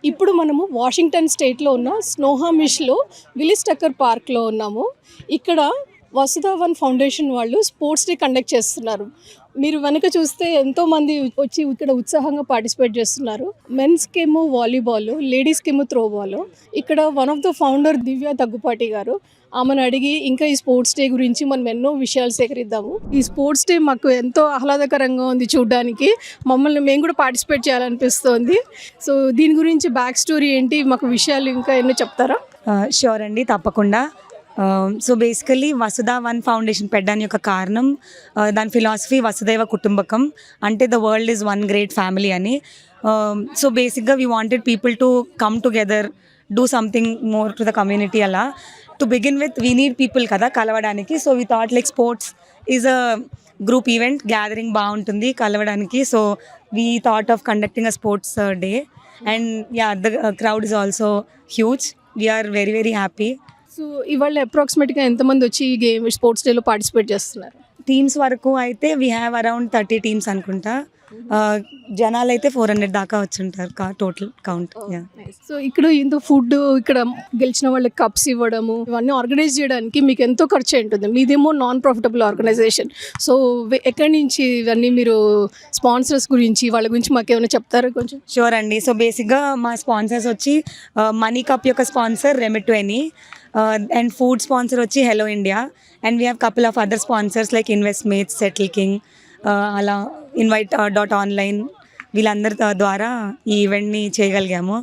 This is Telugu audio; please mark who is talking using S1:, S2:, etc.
S1: ఇప్పుడు మనము వాషింగ్టన్ స్టేట్లో ఉన్న స్నోహామిష్లో విలిస్ టక్కర్ పార్క్లో ఉన్నాము. ఇక్కడ వసుధావన్ ఫౌండేషన్ వాళ్ళు స్పోర్ట్స్ డే కండక్ట్ చేస్తున్నారు. మీరు వెనక చూస్తే ఎంతోమంది వచ్చి ఇక్కడ ఉత్సాహంగా పార్టిసిపేట్ చేస్తున్నారు. మెన్స్కేమో వాలీబాల్, లేడీస్కేమో త్రోబాల్. ఇక్కడ వన్ ఆఫ్ ద ఫౌండర్ దివ్య దగ్గుపాటి గారు, ఆమెను అడిగి ఇంకా ఈ స్పోర్ట్స్ డే గురించి మనం ఎన్నో విషయాలు సేకరిద్దాము. ఈ స్పోర్ట్స్ డే మాకు ఎంతో ఆహ్లాదకరంగా ఉంది చూడడానికి. మేము కూడా పార్టిసిపేట్ చేయాలనిపిస్తోంది. సో దీని గురించి బ్యాక్ స్టోరీ ఏంటి, మాకు విషయాలు ఇంకా ఎన్నో చెప్తారా?
S2: ష్యూర్ అండి, తప్పకుండా. సో బేసికలీ వసుధావన్ ఫౌండేషన్ పెట్టడానికి యొక్క కారణం, దాని ఫిలాసఫీ వసుదైవ కుటుంబకం, అంటే the world is one great family అని. సో బేసిక్గా we wanted people to come together, do something more to the community. అలా to begin with we need people కదా కలవడానికి. So we thought like sports is a group event, gathering బాగుంటుంది కలవడానికి. So we thought of conducting a sports day and yeah, the crowd is also huge. We are very very happy.
S1: So ఇవాళ అప్రాక్సిమేట్గా ఎంతమంది వచ్చి ఈ గేమ్ స్పోర్ట్స్ డేలో పార్టిసిపేట్ చేస్తున్నారు?
S2: టీమ్స్ వరకు అయితే వీ హ్యావ్ అరౌండ్ 30 టీమ్స్ అనుకుంటా. జనాలు అయితే 400 దాకా వచ్చుంటారు టోటల్ కౌంట్.
S1: సో ఇక్కడ ఏందో ఫుడ్, ఇక్కడ గెలిచిన వాళ్ళకి కప్స్ ఇవ్వడము, ఇవన్నీ ఆర్గనైజ్ చేయడానికి మీకు ఎంతో ఖర్చు ఉంటుంది. మీదేమో నాన్ ప్రాఫిటబుల్ ఆర్గనైజేషన్. సో ఎక్కడి నుంచి ఇవన్నీ మీరు స్పాన్సర్స్ గురించి వాళ్ళ గురించి మాకు ఏమైనా చెప్తారా కొంచెం?
S2: షూర్ అండి. సో బేసిక్గా మా స్పాన్సర్స్ వచ్చి మనీ కప్ యొక్క sponsor remit any, and food sponsor వచ్చి hello India, and we have couple of other sponsors like investmates, settle king, అలా ఇన్వైట్ డాట్ ఆన్లైన్, వీళ్ళందరి ద్వారా ఈ ఈవెంట్ని చేయగలిగాము.